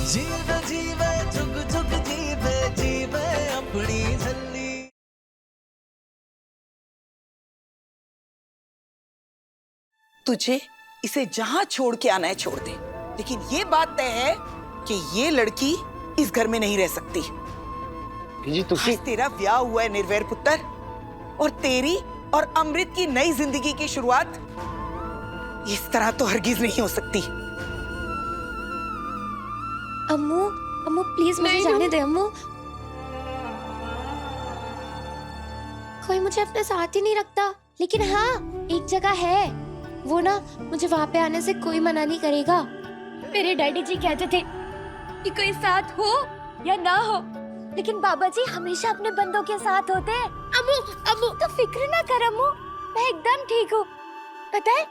जीवे जीवे जुग जुग जीवे जीवे अपनी झल्ली। तुझे इसे जहां छोड़ के आना है छोड़ दे, लेकिन ये बात तय है कि ये लड़की इस घर में नहीं रह सकती। जी तुसी आज तेरा ब्याह हुआ है निर्वैर पुत्र, और तेरी और अमृत की नई जिंदगी की शुरुआत इस तरह तो हरगिज नहीं हो सकती। अम्मू, अम्मू प्लीज मुझे जाने दे अम्मू। कोई मुझे अपने साथ ही नहीं रखता, लेकिन हाँ एक जगह है, वो ना मुझे वहाँ पे आने से कोई मना नहीं करेगा। मेरे डैडी जी कहते थे कि कोई साथ हो या ना हो, लेकिन बाबा जी हमेशा अपने बंदों के साथ होते हैं। अम्मू, अम्मू तो फिक्र ना कर अम्मू, मैं एकदम ठीक हूँ। पता है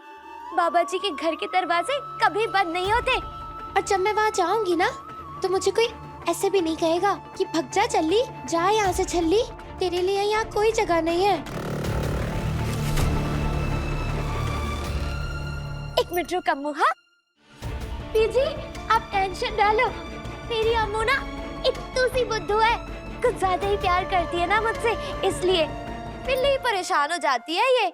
बाबा जी के घर के दरवाजे कभी बंद नहीं होते, और जब मैं वहाँ जाऊंगी ना तो मुझे कोई ऐसे भी नहीं कहेगा कि भग जा चल्ली, जा यहाँ से छल्ली, तेरे लिए यहाँ कोई जगह नहीं है। एक मिनट रुक अम्मू। हाँ पीजी आप टेंशन डालो, मेरी अम्मू ना इतनी सी बुद्धू है, कुछ ज्यादा ही प्यार करती है ना मुझसे, इसलिए बिल्ली ही परेशान हो जाती है ये।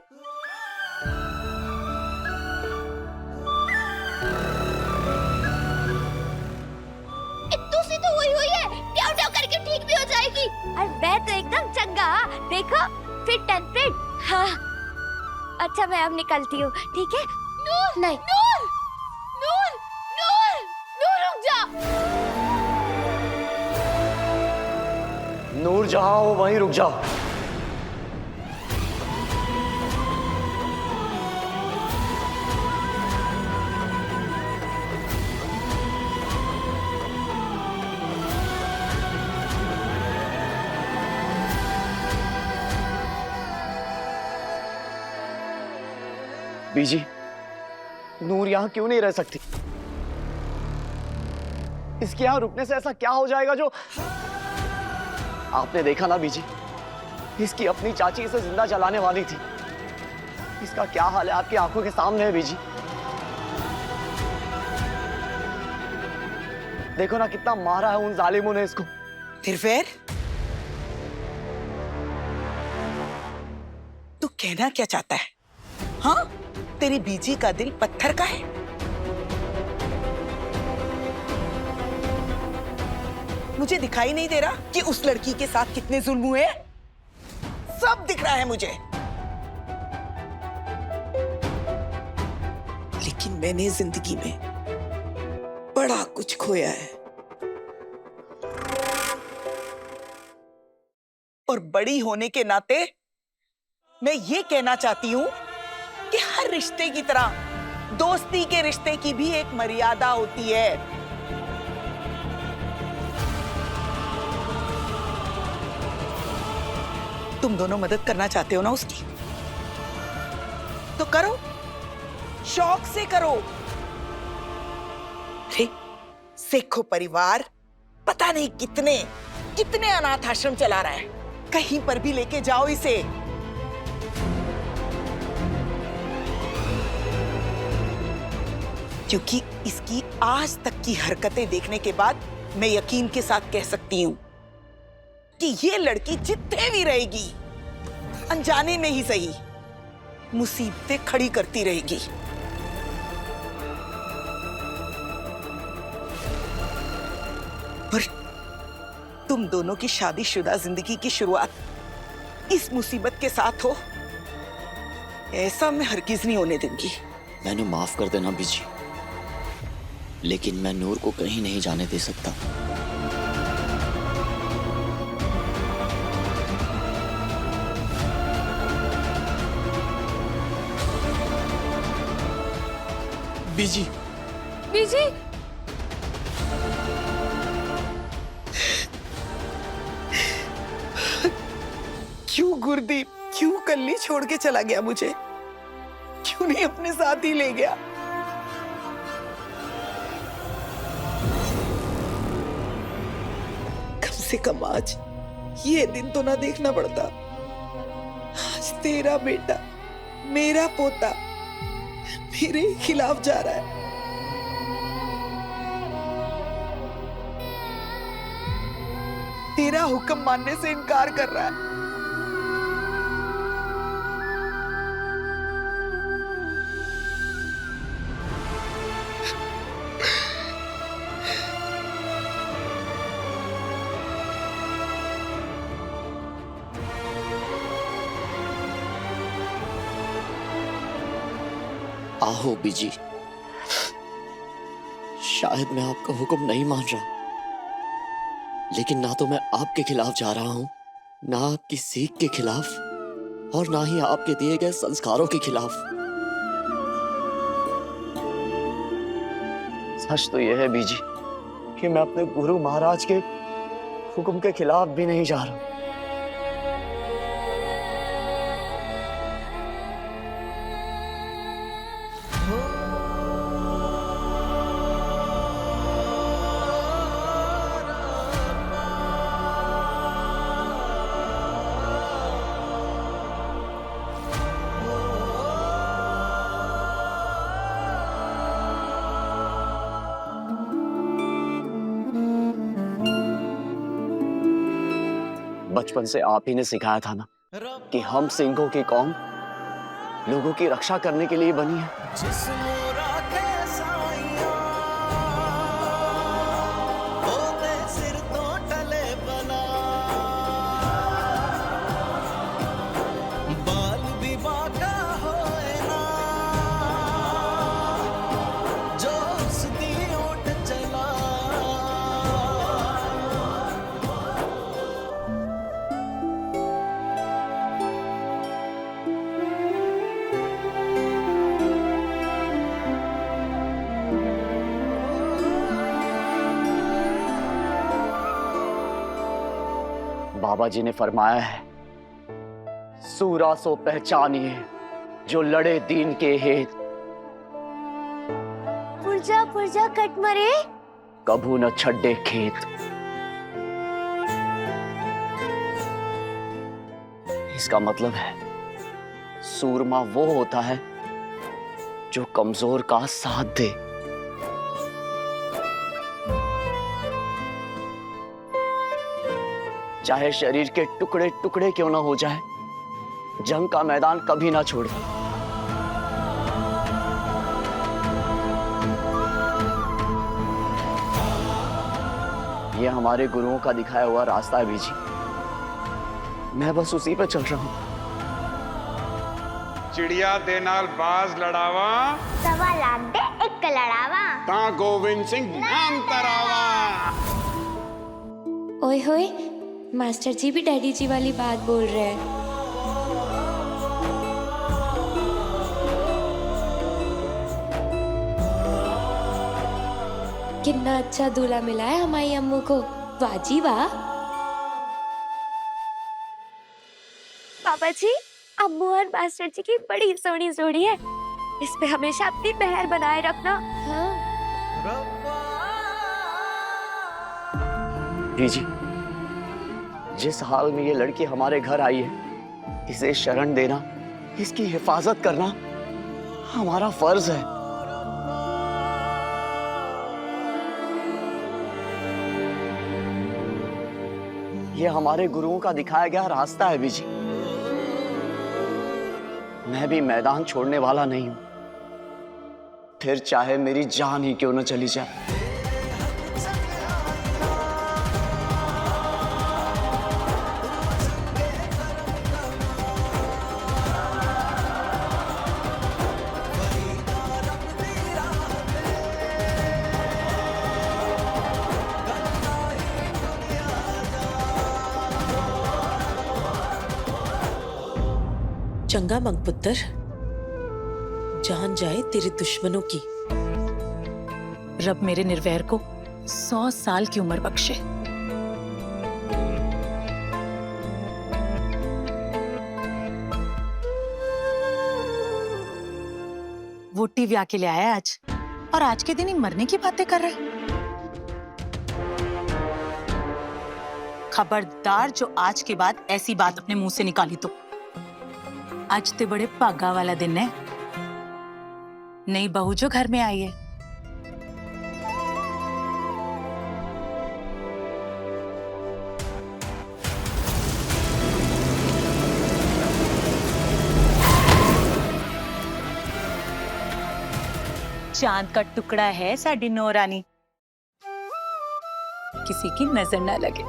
इतनी सी तो हुई है, ट्याव ट्याव करके ठीक भी हो जाएगी। और मैं तो एकदम चंगा, देखो फिट एंड फिट। हाँ अच्छा मैं अब निकलती हूँ, ठीक है? नूर, नहीं नूर, नूर, नूर, नूर रुक जा। नूर जहां हो वहीं रुक जाओ। बीजी, नूर यहाँ क्यों नहीं रह सकती? इसके यहाँ रुकने से ऐसा क्या हो जाएगा जो... आपने देखा ना बीजी, इसकी अपनी चाची इसे जिंदा जलाने वाली थी। इसका क्या हाल है आपकी आंखों के सामने है बीजी। देखो ना कितना मारा है उन जालिमों ने इसको। निर्वैर, तू कहना क्या चाहता है? हाँ तेरी बीजी का दिल पत्थर का है? मुझे दिखाई नहीं दे रहा कि उस लड़की के साथ कितने जुल्म हुए? सब दिख रहा है मुझे, लेकिन मैंने जिंदगी में बड़ा कुछ खोया है, और बड़ी होने के नाते मैं ये कहना चाहती हूं कि हर रिश्ते की तरह दोस्ती के रिश्ते की भी एक मर्यादा होती है। तुम दोनों मदद करना चाहते हो ना उसकी, तो करो, शौक से करो। अरे सेखो परिवार पता नहीं कितने कितने अनाथ आश्रम चला रहा है, कहीं पर भी लेके जाओ इसे। क्योंकि इसकी आज तक की हरकतें देखने के बाद मैं यकीन के साथ कह सकती हूं कि ये लड़की जितने भी रहेगी, अनजाने में ही सही, मुसीबतें खड़ी करती रहेगी। पर तुम दोनों की शादीशुदा जिंदगी की शुरुआत इस मुसीबत के साथ हो, ऐसा मैं हरगिज नहीं होने दूंगी। मैंने माफ कर देना बीजी, लेकिन मैं नूर को कहीं नहीं जाने दे सकता। बीजी, बीजी, क्यों गुरदीप, क्यों कल्ली छोड़ के चला गया मुझे? क्यों नहीं अपने साथ ही ले गया? कम से कम आज ये दिन तो ना देखना पड़ता। आज तेरा बेटा, मेरा पोता मेरे खिलाफ जा रहा है। तेरा हुक्म मानने से इनकार कर रहा है। आहो बीजी, शायद मैं आपका हुक्म नहीं मान रहा, लेकिन ना तो मैं आपके खिलाफ जा रहा हूं, ना आपकी सीख के खिलाफ, और ना ही आपके दिए गए संस्कारों के खिलाफ। सच तो यह है बीजी कि मैं अपने गुरु महाराज के हुक्म के खिलाफ भी नहीं जा रहा। बचपन से आप ही ने सिखाया था ना कि हम सिंहों की कौम लोगों की रक्षा करने के लिए बनी है। सिर तो टले बना बाल भी बाका होए ना जो उसकी ओट चला। बाबा जी ने फरमाया है, सूरा सो पहचानिए जो लड़े दीन के हेत, पुरजा कट मरे। कभू न छड्डे खेत। इसका मतलब है सूरमा वो होता है जो कमजोर का साथ दे। चाहे शरीर के टुकड़े टुकड़े क्यों ना हो जाए, जंग का मैदान कभी ना छोड़े। ये हमारे गुरुओं का दिखाया हुआ रास्ता है बीजी, मैं बस उसी पे चल रहा हूं। चिड़िया दे नाल बाज लड़ावा, सवा लाख दे एक लड़ावा, ता गोविंद सिंह नाम तरावा। ओए होए, मास्टर जी भी डैडी जी वाली बात बोल रहे हैं। कितना अच्छा दूल्हा मिला है हमारी अम्मू को, वाह जी वाह। पापा जी, अम्मू और मास्टर जी की बड़ी सोहनी जोड़ी है, इस पे हमेशा अपनी मेहर बनाए रखना। हाँ जी, जिस हाल में ये लड़की हमारे घर आई है, इसे शरण देना, इसकी हिफाजत करना हमारा फर्ज है। ये हमारे गुरुओं का दिखाया गया रास्ता है बीजी। मैं भी मैदान छोड़ने वाला नहीं हूं, फिर चाहे मेरी जान ही क्यों न चली जाए। चंगा मंग पुत्र, जान जाए तेरे दुश्मनों की। रब मेरे निर्वैर को 100 साल की उम्र बख्शे। वोटी ब्याह के लिए आया है आज, और आज के दिन ही मरने की बातें कर रहा है। खबरदार जो आज के बाद ऐसी बात अपने मुंह से निकाली तो। आज ते बड़े भागा वाला दिन है, नई बहू जो घर में आई है। चांद का टुकड़ा है साडी नौरानी, किसी की नजर ना लगे।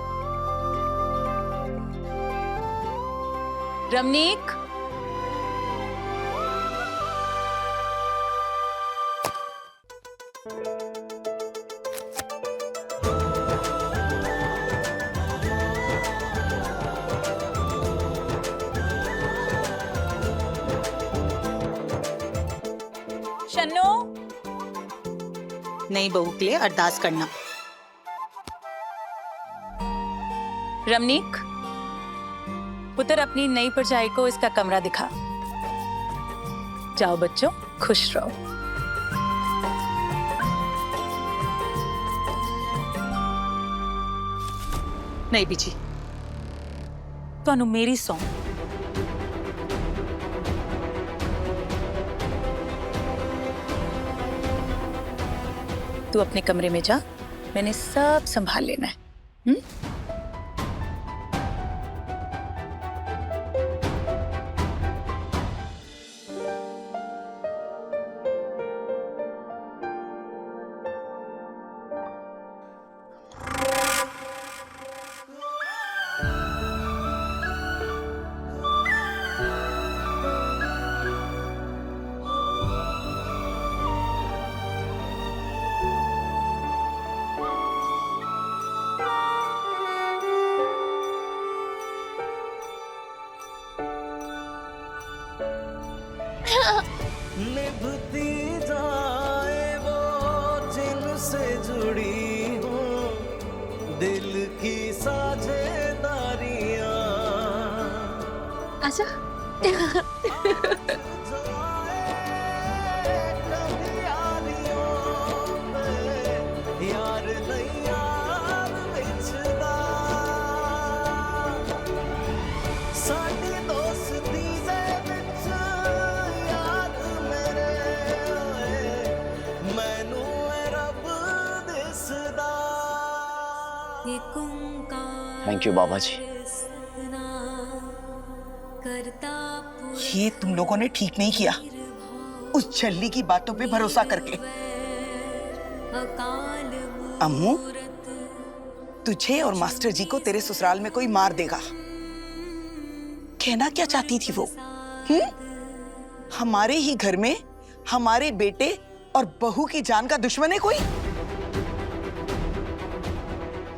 रमनीक, शन्नो, नई बहू के लिए अरदास करना। रमनीक, पुत्र अपनी नई परछाई को इसका कमरा दिखा। जाओ बच्चों, खुश रहो। नहीं बीजी, ਤੁਹਾਨੂੰ मेरी सौं। तू अपने कमरे में जा, मैंने सब संभाल लेना है। निभती जाए वो जिनसे जुड़ी हो दिल की साझेदारियां। आजा। यार नहीं यार विछदा साडी दोस्ती दे विच याद मेरे मैनू रब दिसदा। थैंक यू बाबा जी। ये तुम लोगों ने ठीक नहीं किया, उस छल्ली की बातों पे भरोसा करके। अम्मू, तुझे और मास्टर जी को तेरे ससुराल में कोई मार देगा। कहना क्या चाहती थी वो? हमारे ही घर में हमारे बेटे और बहू की जान का दुश्मन है कोई?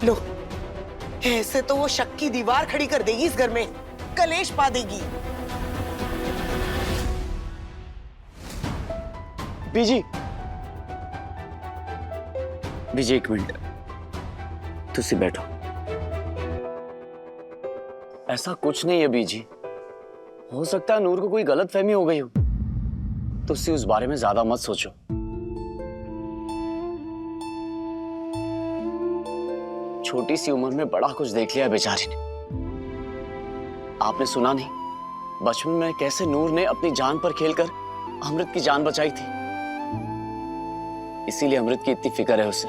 लो, ऐसे तो वो शक की दीवार खड़ी कर देगी इस घर में, कलेश पा देगी। बीजी, बीजी एक मिनट, तुसी बैठो। ऐसा कुछ नहीं है बीजी, हो सकता है नूर को कोई गलत फहमी हो गई हो, तुसी उस बारे में ज्यादा मत सोचो। छोटी सी उम्र में बड़ा कुछ देख लिया बेचारी ने। आपने सुना नहीं, बचपन में कैसे नूर ने अपनी जान पर खेलकर अमृत की जान बचाई थी, इसीलिए अमृत की इतनी फिक्र है उसे।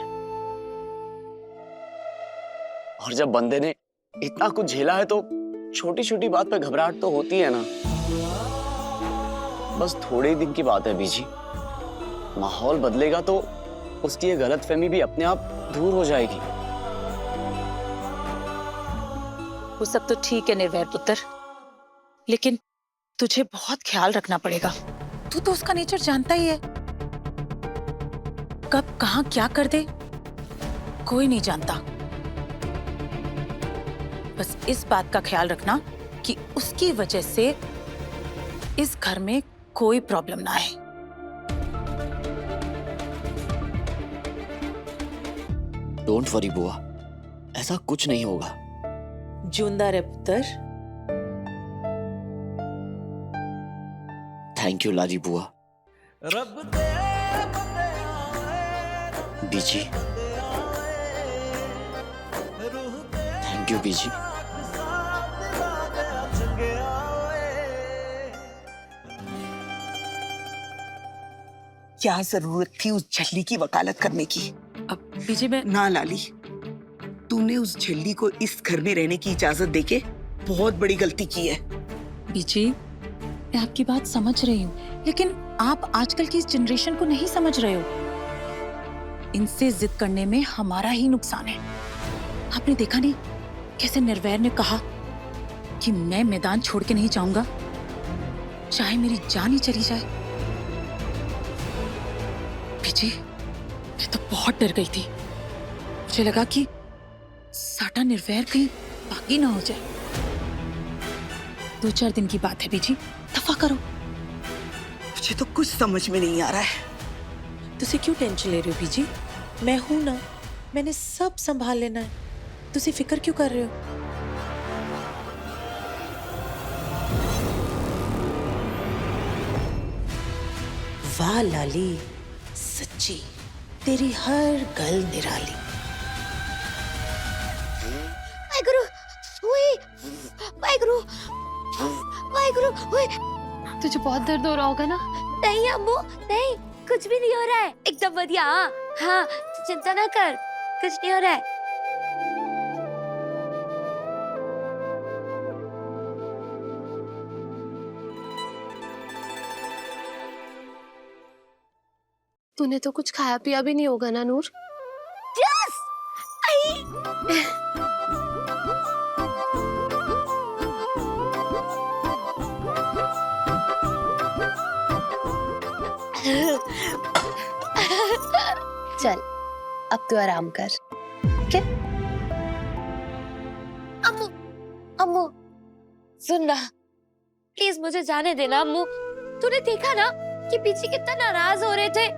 और जब बंदे ने इतना कुछ झेला है तो छोटी छोटी बात पर घबराहट तो होती है ना। बस थोड़े दिन की बात है बीजी, माहौल बदलेगा तो उसकी ये गलतफहमी भी अपने आप दूर हो जाएगी। वो सब तो ठीक है निर्वैर पुत्र, लेकिन तुझे बहुत ख्याल रखना पड़ेगा। तू तो उसका नेचर जानता ही है, कब कहां क्या कर दे कोई नहीं जानता। बस इस बात का ख्याल रखना कि उसकी वजह से इस घर में कोई प्रॉब्लम ना आए। डोंट वरी बुआ, ऐसा कुछ नहीं होगा। जिंदा रहे पुत्र। थैंक यू लाली बुआ। रब दे बीजी, थैंक यू बीजी। क्या जरूरत थी उस झल्ली की वकालत करने की? अब बीजी में ना लाली, तूने उस झल्ली को इस घर में रहने की इजाजत देके बहुत बड़ी गलती की है। बीजी मैं आपकी बात समझ रही हूँ, लेकिन आप आजकल की इस जनरेशन को नहीं समझ रहे हो। इनसे जिद करने में हमारा ही नुकसान है। आपने देखा नहीं कैसे निर्वैर ने कहा कि मैं मैदान छोड़ के नहीं जाऊंगा, चाहे मेरी जान ही चली जाए। विजय, मैं तो बहुत डर गई थी। मुझे लगा कि साटा निर्वैर कहीं बाकी ना हो जाए। 2-4 दिन की बात है बीजी, दफा करो। मुझे तो कुछ समझ में नहीं आ रहा है। तुसी क्यों टेंशन ले रहे हो बीजी? मैं हूं ना, मैंने सब संभाल लेना है। तुसी फिक्र क्यों कर रहे हो? वाह लाली, सच्ची तेरी हर गल निराली। वाहेगुरु, ओए, वाहेगुरु, वाहेगुरु, ओए। तुझे बहुत दर्द हो रहा होगा ना? नहीं अम्मू, नहीं, कुछ भी नहीं हो रहा है, एकदम बढ़िया। हाँ हाँ, चिंता ना कर, कुछ नहीं हो रहा है। तूने तो कुछ खाया पिया भी नहीं होगा ना नूर? यस! चल, अब तू आराम कर। क्या? अम्मू, अम्मू, सुन ना, प्लीज मुझे जाने देना अम्मू। तूने देखा ना कि पीछे कितना नाराज हो रहे थे।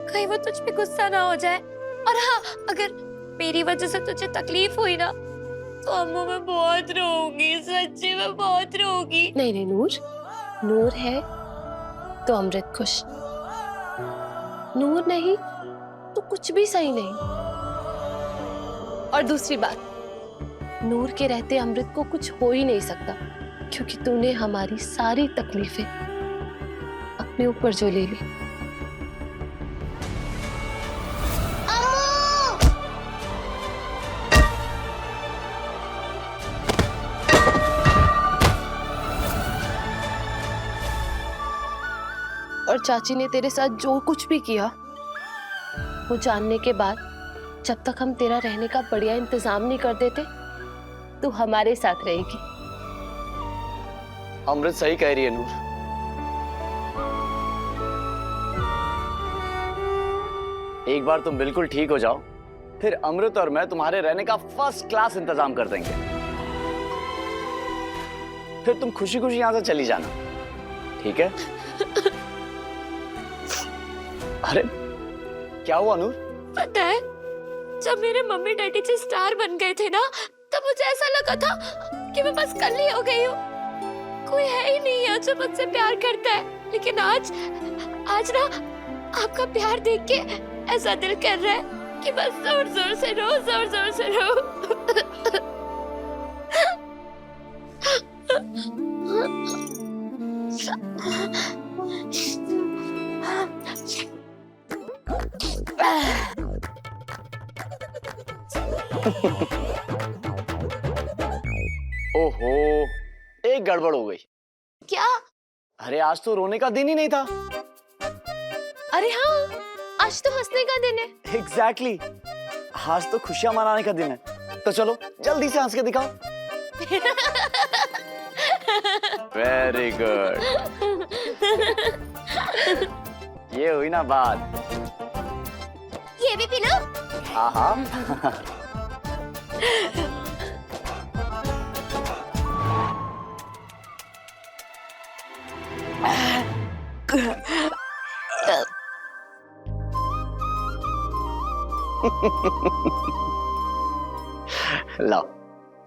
कहीं वो तुझ पे गुस्सा ना हो जाए। और हाँ, अगर मेरी वजह से तुझे तकलीफ हुई ना, तो अम्मू मैं बहुत रोऊंगी, सच्ची में बहुत रोऊंगी। नहीं नहीं नूर, नूर है तो अमृत खुश, नूर नहीं तो कुछ भी सही नहीं। और दूसरी बात, नूर के रहते अमृत को कुछ हो ही नहीं सकता, क्योंकि तूने हमारी सारी तकलीफें अपने ऊपर जो ले ली। और चाची ने तेरे साथ जो कुछ भी किया, वो जानने के बाद जब तक हम तेरा रहने का बढ़िया इंतजाम नहीं कर देते, तू हमारे साथ रहेगी। अमृत सही कह रही है नूर। एक बार तुम बिल्कुल ठीक हो जाओ, फिर अमृत और मैं तुम्हारे रहने का फर्स्ट क्लास इंतजाम कर देंगे। फिर तुम खुशी खुशी यहां से चली जाना, ठीक है? अरे क्या हुआ नूर? पता है, जब मेरे मम्मी डैडी जी स्टार बन गए थे ना, तब मुझे ऐसा लगा था कि मैं बस कल ही हो गई हूँ। कोई है ही नहीं है जो मुझसे प्यार करता है। लेकिन आज ना आपका प्यार देख के ऐसा दिल कर रहा है कि बस जोर जोर से रो, जोर जोर से रो। ओहो, एक गड़बड़ हो गई। क्या? अरे आज तो रोने का दिन ही नहीं था। अरे हाँ, आज तो हंसने का दिन है। एग्जैक्टली, आज तो खुशियां मनाने का दिन है। तो चलो जल्दी से हंस के दिखाओ। वेरी गुड, ये हुई ना बात। ये भी पी लो। हाँ हाँ। लाओ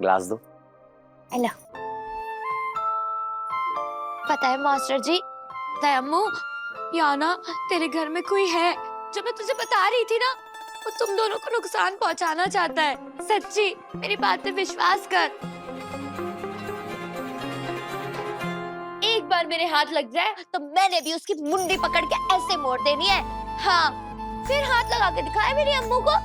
ग्लास दो। हेलो। पता है मास्टर जी, अम्मू, या ना तेरे घर में कोई है जो मैं तुझे बता रही थी ना, वो तुम दोनों को नुकसान पहुंचाना चाहता है। सच्ची, मेरी बात पे विश्वास कर। एक बार मेरे हाथ लग जाए तो मैंने भी उसकी मुंडी पकड़ के ऐसे मोड़ देनी है। हाँ, फिर हाथ लगा के दिखाया मेरी अम्मू को।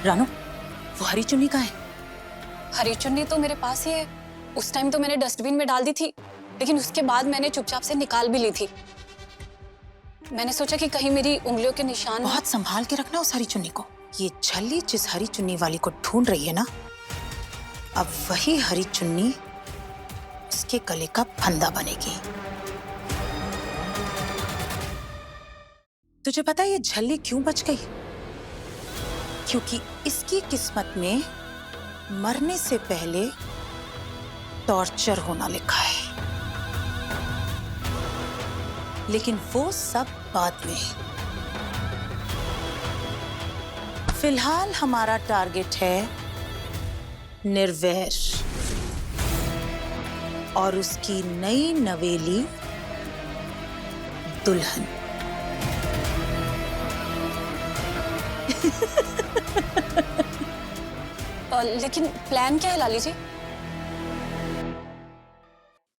रानू, वो हरी चुन्नी कहाँ है? हरी चुन्नी तो मेरे पास ही है। उस टाइम तो मैंने डस्टबिन में डाल दी थी, लेकिन उसके बाद मैंने चुपचाप से निकाल भी ली थी। मैंने सोचा कि कहीं मेरी उंगलियों के निशान। बहुत संभाल के रखना उस हरी चुन्नी को। ये छल्ली जिस हरी चुन्नी वाली को ढूंढ रही है ना, अब वही हरी चुन्नी उसके गले का फंदा बनेगी। तुझे पता है ये झल्ली क्यों बच गई? क्योंकि इसकी किस्मत में मरने से पहले टॉर्चर होना लिखा है। लेकिन वो सब बाद में। फिलहाल हमारा टारगेट है निर्वैर और उसकी नई नवेली दुल्हन। लेकिन प्लान क्या है लाली जी?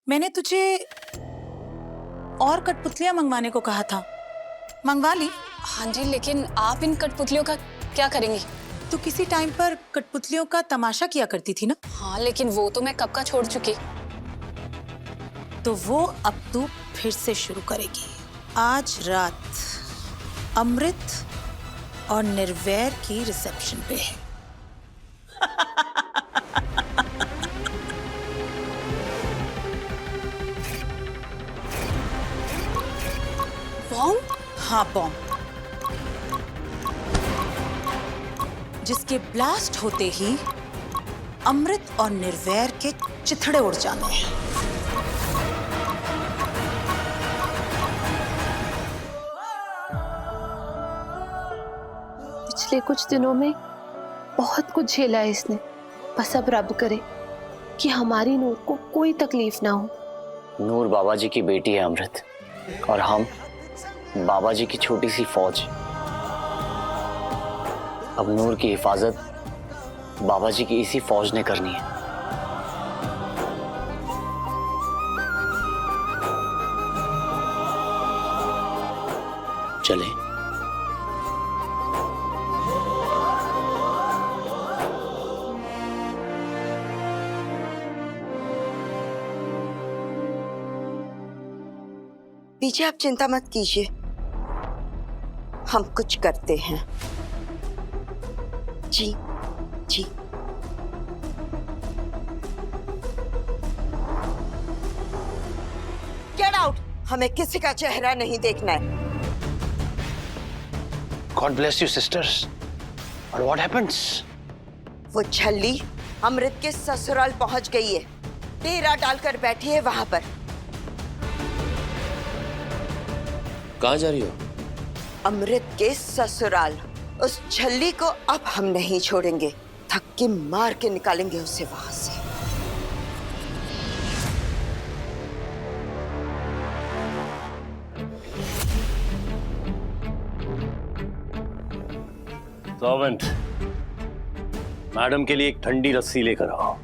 मैंने तुझे और कठपुतलियां मंगवाने को कहा था, मंगवा ली। हाँ जी, लेकिन आप इन कठपुतलियों का क्या करेंगी? तू किसी टाइम पर कठपुतलियों का तमाशा किया करती थी ना? हाँ, लेकिन वो तो मैं कब का छोड़ चुकी। तो वो अब तू फिर से शुरू करेगी। आज रात अमृत और निर्वैर की रिसेप्शन पे है। बॉम्ब? हाँ, बॉम्ब, जिसके ब्लास्ट होते ही अमृत और निर्वैर के चिथड़े उड़ जाने हैं। पिछले कुछ दिनों में बहुत कुछ झेला है इसने। बस अब रब करे कि हमारी नूर को कोई तकलीफ ना हो। नूर बाबा जी की बेटी है अमृत, और हम बाबा जी की छोटी सी फौज। अब नूर की हिफाजत बाबा जी की इसी फौज ने करनी है। चले। पीछे आप चिंता मत कीजिए, हम कुछ करते हैं। जी जी। गेट आउट, हमें किसी का चेहरा नहीं देखना है। God bless you, sisters. And what happens? वो छल्ली अमृत के ससुराल पहुंच गई है, डेरा डालकर बैठी है वहां पर। कहाँ जा रही हो? अमृत के ससुराल। उस छल्ली को अब हम नहीं छोड़ेंगे, धक्के मार के निकालेंगे उसे वहां से। सर्वेंट, मैडम के लिए एक ठंडी लस्सी लेकर आओ।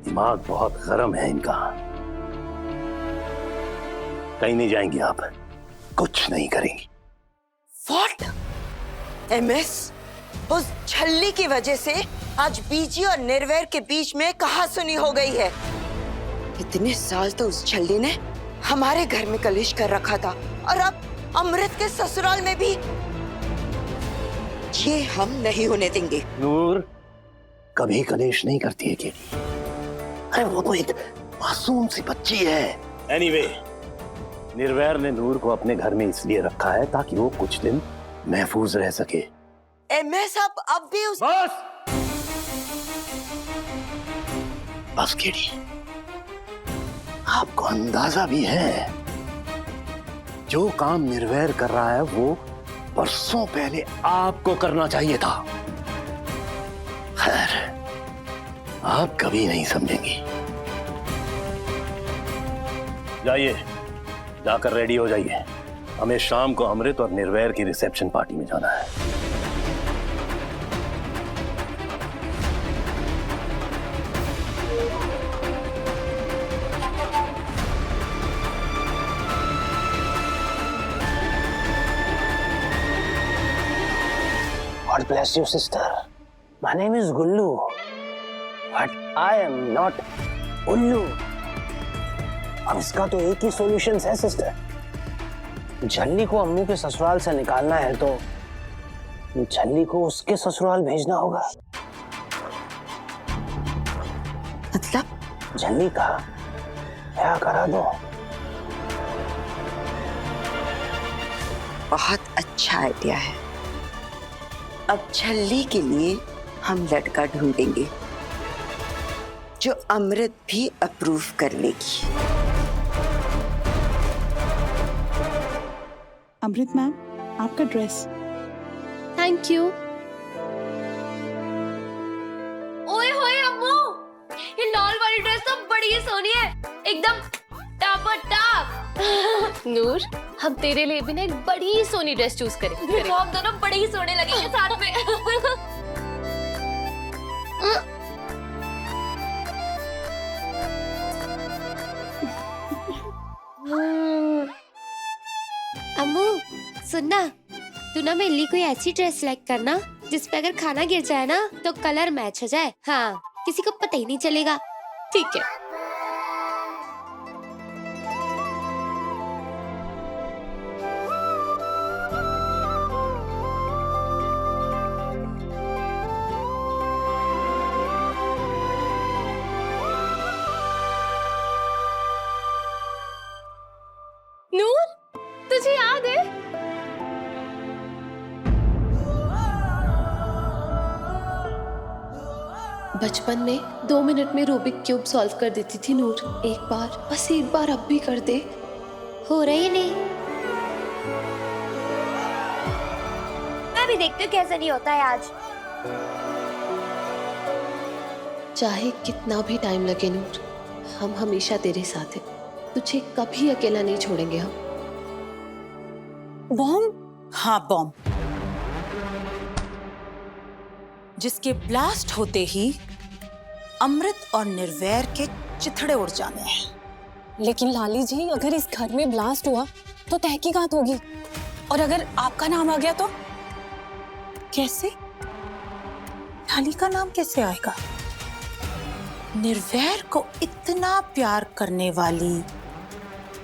दिमाग बहुत गर्म है इनका। कहीं नहीं जाएंगी आप, कुछ नहीं करेंगी। What? MS? उस छल्ली की वजह से आज बीजी और निर्वैर के बीच में कहासुनी हो गई है। इतने साल तो उस छल्ली ने हमारे घर में कलेश कर रखा था, और अब अमृत के ससुराल में भी। ये हम नहीं होने देंगे। नूर कभी कलेश नहीं करती है केडी। अरे वो तो एक मासूम सी बच्ची है। एनीवे, निर्वैर ने नूर को अपने घर में इसलिए रखा है ताकि वो कुछ दिन महफूज रह सके। MS अब भी उस बस केडी, आपको अंदाजा भी है जो काम निर्वैर कर रहा है वो बरसों पहले आपको करना चाहिए था। खैर, आप कभी नहीं समझेंगी। जाइए, जाकर रेडी हो जाइए। हमें शाम को अमृत और निर्वैर की रिसेप्शन पार्टी में जाना है। God bless you, sister. My name is Gullu, but I am not उल्लू। अब इसका तो एक ही सॉल्यूशन है सिस्टर। झल्ली को अम्मू के ससुराल से निकालना है तो झल्ली को उसके ससुराल भेजना होगा। मतलब? झल्ली का क्या करा दो। बहुत अच्छा आइडिया है। अब झल्ली के लिए हम लड़का ढूंढेंगे जो अमृत भी अप्रूव कर लेगी। अमृत मैम, आपका ड्रेस। Thank you. ओए होए अम्मू, ये लाल वाली ड्रेस तो बड़ी ही सोनी है, एकदम टाप। नूर, हम तेरे लिए भी ना एक बड़ी ही सोनी ड्रेस चूज करेंगे। तो हम दोनों बड़े ही सोने लगेंगे साथ में। अम्मू सुनना, तू ना मेरे लिए कोई ऐसी ड्रेस सिलेक्ट करना जिसपे अगर खाना गिर जाए ना तो कलर मैच हो जाए। हाँ, किसी को पता ही नहीं चलेगा। ठीक है। नूर, तुझे याद है? बचपन में 2 मिनट में रूबिक क्यूब सॉल्व कर देती थी नूर। एक बार, बस एक बार अब भी कर दे। हो रही नहीं। मैं भी देखती हूँ कैसा नहीं होता है आज। चाहे कितना भी टाइम लगे नूर, हम हमेशा तेरे साथ हैं। तुझे कभी अकेला नहीं छोड़ेंगे हम। बॉम्ब? हाँ, बॉम्ब जिसके ब्लास्ट होते ही अमृत और निर्वैर के चिथड़े उड़ जाने हैं। लेकिन लाली जी, अगर इस घर में ब्लास्ट हुआ तो तहकीकात होगी, और अगर आपका नाम आ गया तो? कैसे? लाली का नाम कैसे आएगा? निर्वैर को इतना प्यार करने वाली,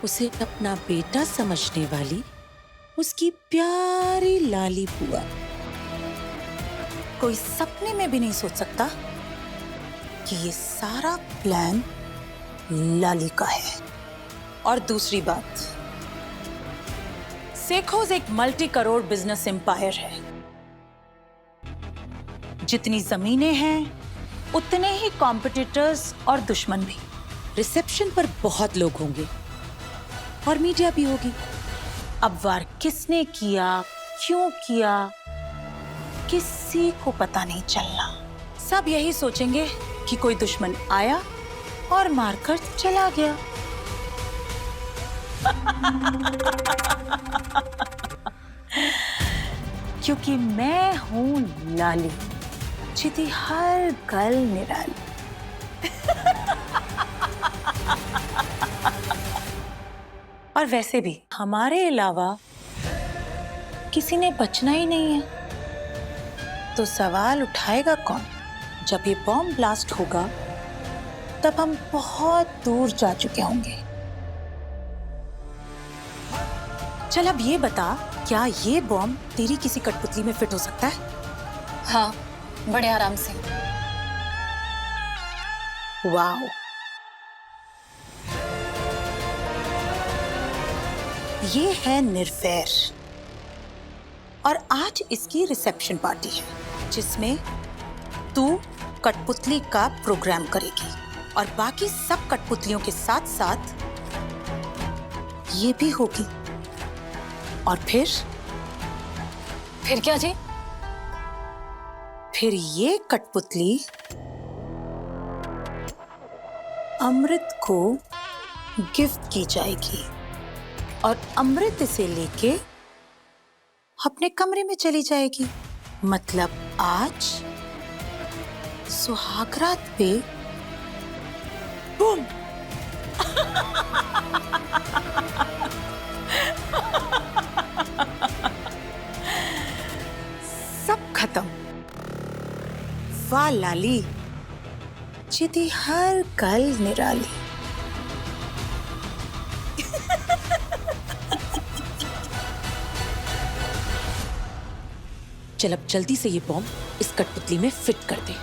उसे अपना बेटा समझने वाली उसकी प्यारी लाली बुआ कोई सपने में भी नहीं सोच सकता कि ये सारा प्लान लाली का है। और दूसरी बात, सेखोज एक मल्टी करोड़ बिजनेस एम्पायर है। जितनी जमीनें हैं उतने ही कॉम्पिटिटर्स और दुश्मन भी। रिसेप्शन पर बहुत लोग होंगे और मीडिया भी होगी। अब वार किसने किया, क्यों किया, किसी को पता नहीं चलना। सब यही सोचेंगे कि कोई दुश्मन आया और मारकर चला गया। क्योंकि मैं हूं लाली, जिती हर गल निराली। और वैसे भी हमारे अलावा किसी ने बचना ही नहीं है, तो सवाल उठाएगा कौन? जब ये बॉम्ब ब्लास्ट होगा तब हम बहुत दूर जा चुके होंगे। चल अब ये बता, क्या ये बॉम्ब तेरी किसी कठपुतली में फिट हो सकता है? हाँ, बड़े आराम से। वाओ, ये है निर्वैर और आज इसकी रिसेप्शन पार्टी है जिसमें तू कठपुतली का प्रोग्राम करेगी और बाकी सब कठपुतलियों के साथ साथ ये भी होगी। और फिर क्या जी? फिर ये कठपुतली अमृत को गिफ्ट की जाएगी और अमृत इसे लेके अपने कमरे में चली जाएगी। मतलब आज सुहागरात पे बूम। सब खत्म। वाह लाली, चिति हर कल निराली। चल अब जल्दी से ये बॉम्ब इस कठपुतली में फिट कर दे।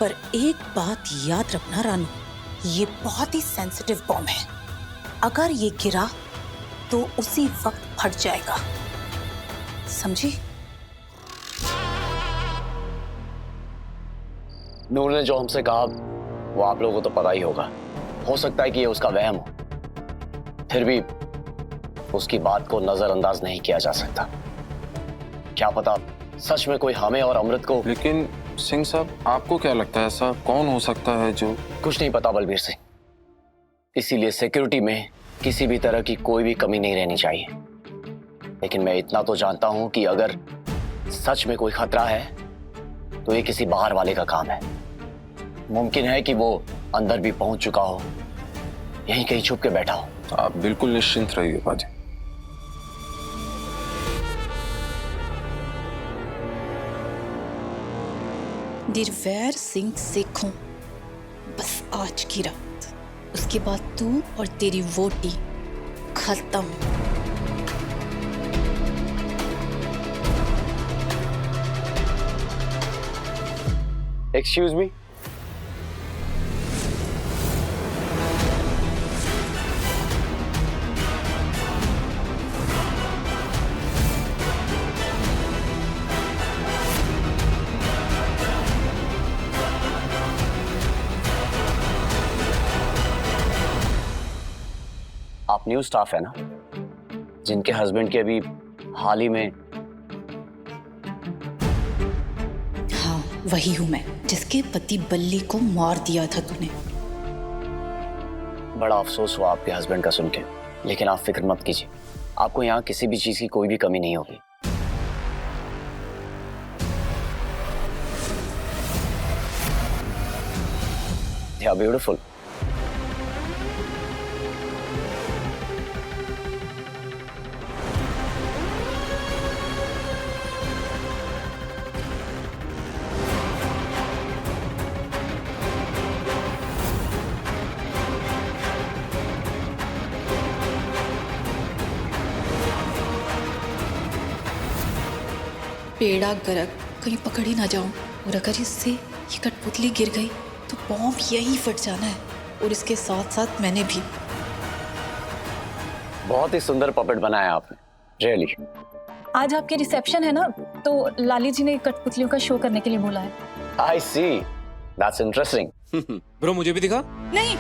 पर एक बात याद रखना रानू, ये बहुत ही सेंसिटिव बॉम्ब है। अगर ये गिरा तो उसी वक्त फट जाएगा, समझी? नूर ने जो हमसे कहा वो आप लोगों को तो पता ही होगा। हो सकता है कि ये उसका वहम हो, फिर भी उसकी बात को नजरअंदाज नहीं किया जा सकता। क्या पता सच में कोई हमें और अमृत को। लेकिन सिंह साहब, आपको क्या लगता है ऐसा कौन हो सकता है जो? कुछ नहीं पता बलबीर सिंह, इसीलिए सिक्योरिटी में किसी भी तरह की कोई भी कमी नहीं रहनी चाहिए। लेकिन मैं इतना तो जानता हूं कि अगर सच में कोई खतरा है तो ये किसी बाहर वाले का काम है। मुमकिन है कि वो अंदर भी पहुंच चुका हो, यहीं कहीं छुप के बैठा हो। आप बिल्कुल निश्चिंत रहिए बाजी। निर्वैर सिंह सेखों बस आज की रात, उसके बाद तू और तेरी वोटी खत्म। एक्सक्यूज मी, आप न्यू स्टाफ है ना, जिनके हस्बैंड के अभी हाल ही में? हाँ वही हूं मैं, जिसके पति बल्ली को मार दिया था तूने। बड़ा अफसोस हुआ आपके हस्बैंड का सुन के, लेकिन आप फिक्र मत कीजिए, आपको यहाँ किसी भी चीज की कोई भी कमी नहीं होगी। They are beautiful. पेड़ा गरक कहीं पकड़ ही ना जाऊं, और अगर इससे ये कठपुतली गिर गई तो बॉम्ब यही फट जाना है, और इसके साथ साथ मैंने भी। बहुत ही सुंदर पपेट बनाया आपने, रियली। आज आपके रिसेप्शन है ना, तो लाली जी ने कठपुतलियों का शो करने के लिए बोला है। आई सी, दैट्स इंटरेस्टिंग। ब्रो मुझे भी दिखा। नहीं,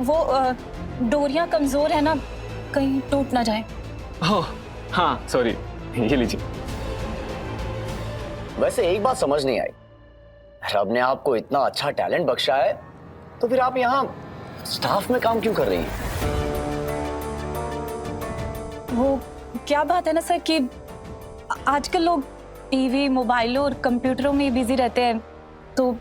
वो डोरियां कमजोर है ना, कहीं टूट ना जाए। हाँ सॉरी, ये लीजिए। वैसे एक बात समझ नहीं आई, रब ने आपको इतना अच्छा टैलेंट बख्शा है, तो फिर आप यहाँ स्टाफ में काम क्यों कर रही हैं? वो क्या बात है ना सर कि आजकल लोग टीवी, मोबाइलों और कंप्यूटरों में बिजी रहते हैं, तो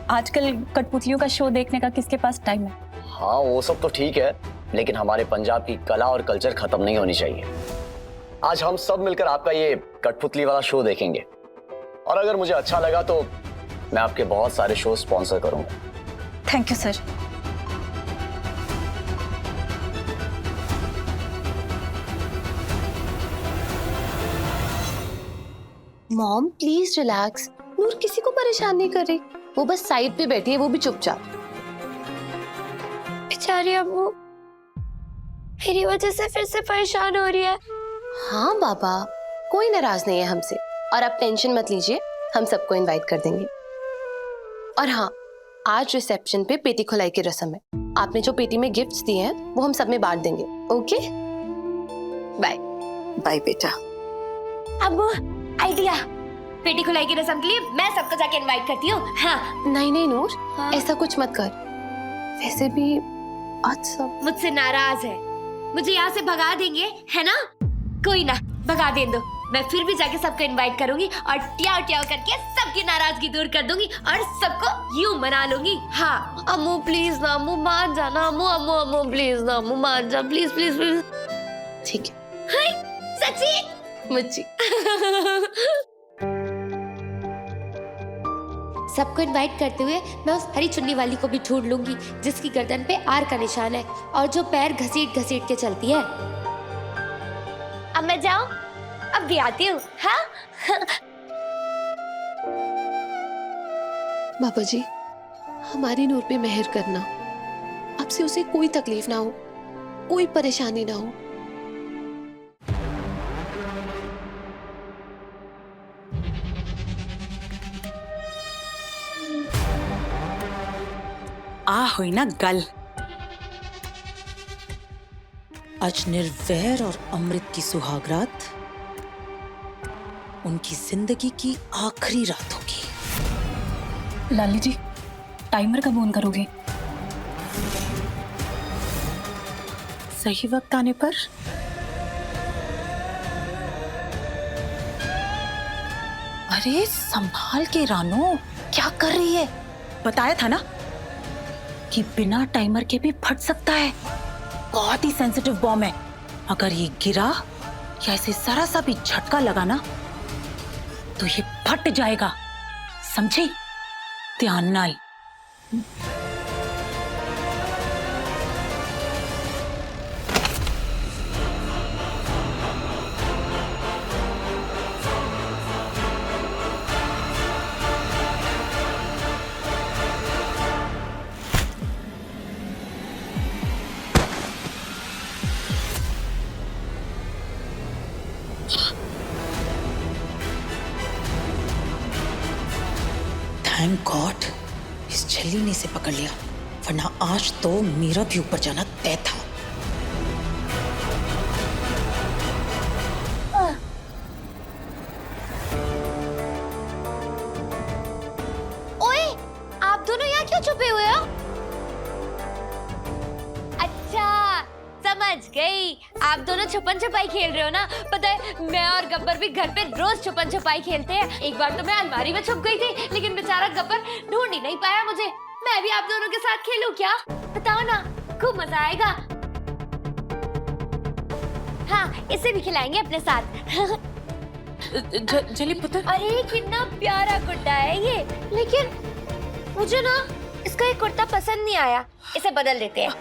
आजकल कठपुतलियों का शो देखने का किसके पास टाइम है? हाँ वो सब तो ठीक है, लेकिन हमारे पंजाब की कला और कल्चर खत्म नहीं होनी चाहिए। आज हम सब मिलकर आपका ये कठपुतली वाला शो देखेंगे, और अगर मुझे अच्छा लगा तो मैं आपके बहुत सारे शो स्पॉन्सर करूंगा। Thank you sir. Mom please relax, Noor किसी को परेशान नहीं कर रही, वो बस साइड पे बैठी है, वो भी चुपचाप। बेचारी अम्मू मेरी वजह से फिर से परेशान हो रही है। हाँ बाबा, कोई नाराज नहीं है हमसे, और आप टेंशन मत लीजिए, हम सबको इनवाइट कर देंगे। और हाँ, आज रिसेप्शन पे पेटी खुलाई की रस्म है, आपने जो पेटी में गिफ्ट्स दिए हैं वो हम सब में बांट देंगे। Okay bye. बाय बेटा। अम्मू आइडिया, पेटी खुलाई की रस्म के लिए मैं सबको जाके इनवाइट करती हूँ। हाँ नहीं नहीं नूर, हाँ? ऐसा कुछ मत कर, वैसे भी आज सब मुझसे नाराज है, मुझे यहाँ से भगा देंगे है ना? कोई ना, भगा दे दो, मैं फिर भी जाके सबको इनवाइट करूंगी और ट्याव ट्याव करके सबकी नाराजगी दूर कर दूंगी और सबको यूं मना लूंगी। हाँ अम्मू प्लीज ना, अम्मू मान जाना, अम्मू अम्मू अम्मू प्लीज ना, अम्मू मान जा, प्लीज प्लीज प्लीज। ठीक है। हाय सच्ची मुझे सबको इनवाइट करते हुए मैं उस हरी चुन्नी वाली को भी ढूंढ लूंगी जिसकी गर्दन पे आर का निशान है और जो पैर घसीट घसीट के चलती है। अब मैं जाऊं? अब भी आती हूँ। हाँ बाबा जी, हमारी नूर पे मेहर करना। अब से उसे कोई तकलीफ ना हो, कोई परेशानी ना हो। आ हुई ना गल। आज निर्वैर और अमृत की सुहागरात उनकी जिंदगी की आखिरी रात होगी। लाली जी, टाइमर कब ऑन करोगे? सही वक्त आने पर। अरे संभाल के रानो, क्या कर रही है? बताया था ना कि बिना टाइमर के भी फट सकता है। बहुत ही सेंसिटिव बॉम्ब है। अगर ये गिरा या इसे जरा सा भी झटका लगा ना तो ये फट जाएगा, समझी? ध्यान नाल। थैंक गॉड इस झल्ली ने इसे पकड़ लिया, वरना आज तो मेरा भी ऊपर जाना तय था। ओए, आप दोनों यहाँ क्यों छुपे हुए हो? अच्छा, समझ गई। आप दोनों छुपन छुपाई खेल रहे हो ना। पता है, मैं और गब्बर भी घर पे रोज छुपन छुपाई खेलते हैं। एक बार तो मैं अलमारी में छुप गई थी, लेकिन बेचारा गब्बर ढूंढ ही नहीं पाया मुझे। मैं भी आप दोनों के साथ खेलूं क्या? बताओ ना, खूब मजा आएगा। हाँ, इसे भी खिलाएंगे अपने साथ। जली पुत्र, अरे कितना प्यारा कुर्ता है ये, लेकिन मुझे ना इसका ये कुर्ता पसंद नहीं आया। इसे बदल देते हैं।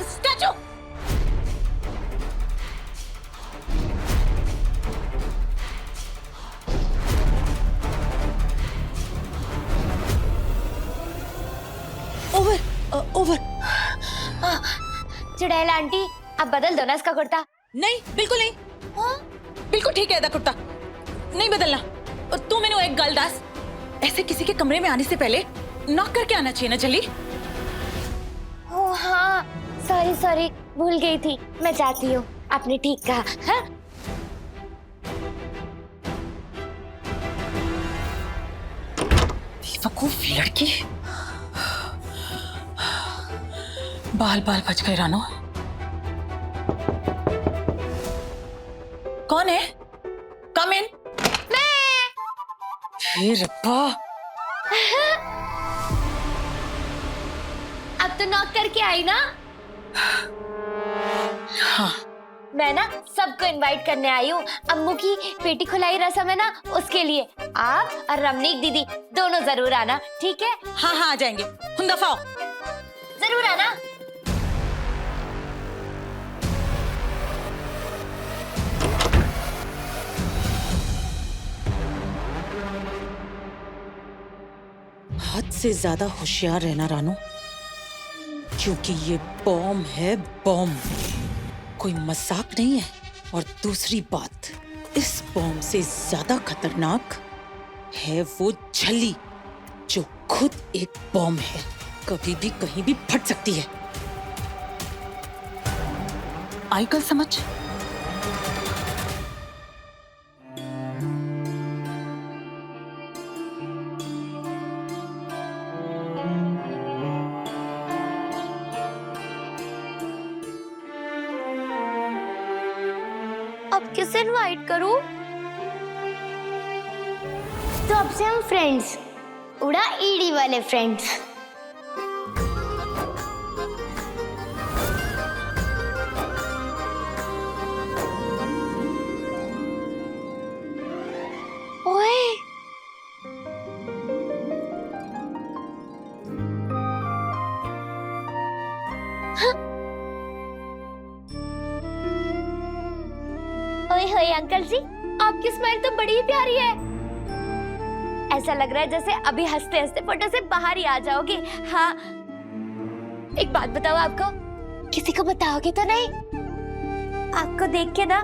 स्टैचू! ओवर। चुड़ैल आंटी, अब बदल दो ना इसका कुर्ता। नहीं, बिल्कुल नहीं। बिल्कुल ठीक है कुर्ता, नहीं बदलना। तू मैंने एक गल दस, ऐसे किसी के कमरे में आने से पहले नॉक करके आना चाहिए ना जली। ओ हाँ, सॉरी, भूल गई थी। मैं जाती हूँ, आपने ठीक कहा। हाँ? बेवकूफ लड़की। बाल बच गए रानो। कौन है? कम इन। मैं। रब्बा। अब तो नॉक करके आई ना। हाँ। मैं ना सबको इनवाइट करने आई हूँ। अम्मू की पेटी खुलाई रस्म है ना, उसके लिए। आप और रमनीक दीदी दोनों जरूर आना, ठीक है? हाँ आ जाएंगे। हुंदफाओ। जरूर आना। हद से ज्यादा होशियार रहना रानो, क्योंकि ये बॉम्ब है, बॉम्ब, कोई मजाक नहीं है। और दूसरी बात, इस बॉम्ब से ज्यादा खतरनाक है वो झल्ली, जो खुद एक बॉम्ब है, कभी भी कहीं भी फट सकती है। आई कल समझ? अब किसे इनवाइट करूं? तो अब से हम फ्रेंड्स। उड़ा ईडी वाले फ्रेंड्स। ओए ओए होए अंकल जी, आपकी स्माइल तो बड़ी ही प्यारी है। ऐसा लग रहा है जैसे अभी हंसते हंसते फोटो से बाहर ही आ जाओगे। हाँ, एक बात बताओ, आपको किसी को बताओगे तो नहीं? आपको देख के ना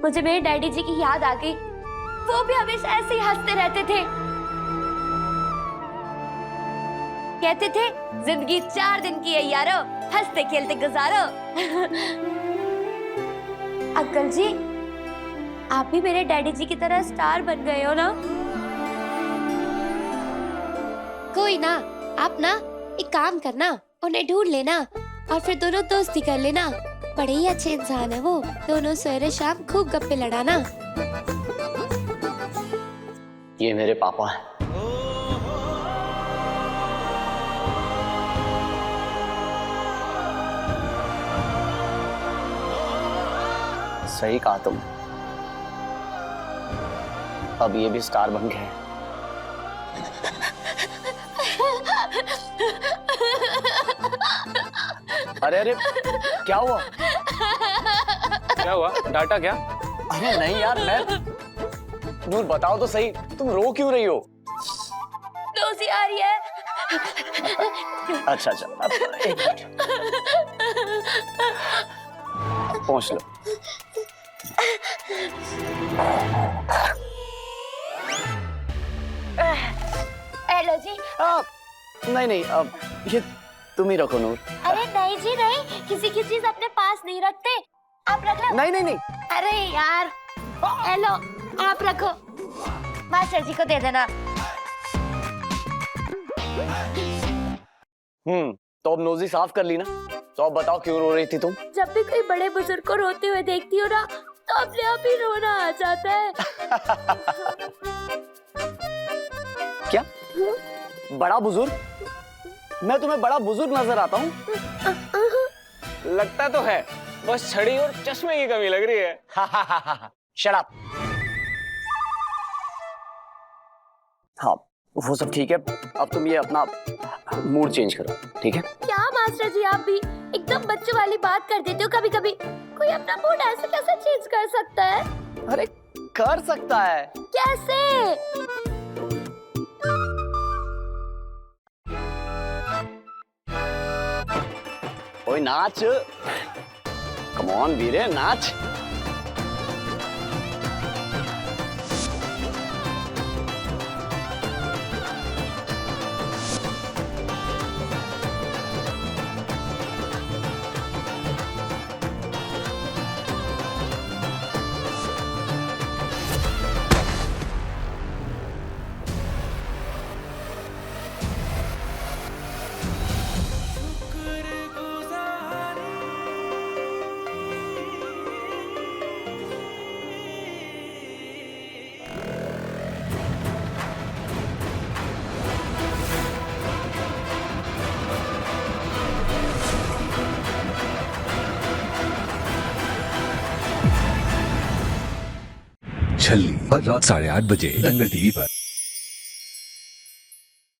मुझे मेरे डैडी जी की याद आ गई। वो भी हमेशा ऐसे ही हंसते रहते थे। कहते थे जिंदगी 4 दिन की है यारो, हंसते खेलते गुजारो। अंकल जी, आप भी मेरे डैडी जी की तरह स्टार बन गए हो ना? कोई ना, आप ना एक काम करना, उन्हें ढूंढ लेना और फिर दोनों दोस्ती कर लेना। बड़े ही अच्छे इंसान है वो। दोनों सवेरे शाम खूब गप्पे लड़ाना। ये मेरे पापा हैं। सही कहा तुम, अब ये भी स्टार बन गए। अरे अरे, क्या हुआ? क्या हुआ? डाटा क्या? अरे नहीं यार, मैं नूर बताओ तो सही, तुम रो क्यों रही हो? रोजी आ रही है। अच्छा, अब एक मिनट, पहुंच लो। हेलो जी। नहीं, अब ये तुम ही रखो नूर। अरे नहीं जी नहीं, किसी की चीज अपने पास नहीं रखते। आप रख लो। नहीं। अरे यार, हेलो, आप रखो, मास्टर जी को दे देना। तो अब नोजी साफ कर ली ना? तो अब बताओ क्यों रो रही थी तुम? जब भी कोई बड़े बुजुर्ग को रोते हुए देखती हो ना, तो अपने आप ही रोना आ जाता है। क्या? बड़ा बुजुर्ग? मैं तुम्हें बड़ा बुजुर्ग नजर आता हूँ? लगता तो है, बस छड़ी और चश्मे की कमी लग रही है। Shut up. हाँ, वो सब ठीक है, अब तुम ये अपना मूड चेंज करो, ठीक है? क्या मास्टर जी, आप भी एकदम बच्चों वाली बात कर देते हो। कभी कभी कोई अपना मूड ऐसे कैसे चेंज कर सकता है? अरे कर सकता है। कैसे? ओए नाच, कम ऑन वीरे, नाच। छल्ली हर रात 8:30 बजे दंगल टीवी पर।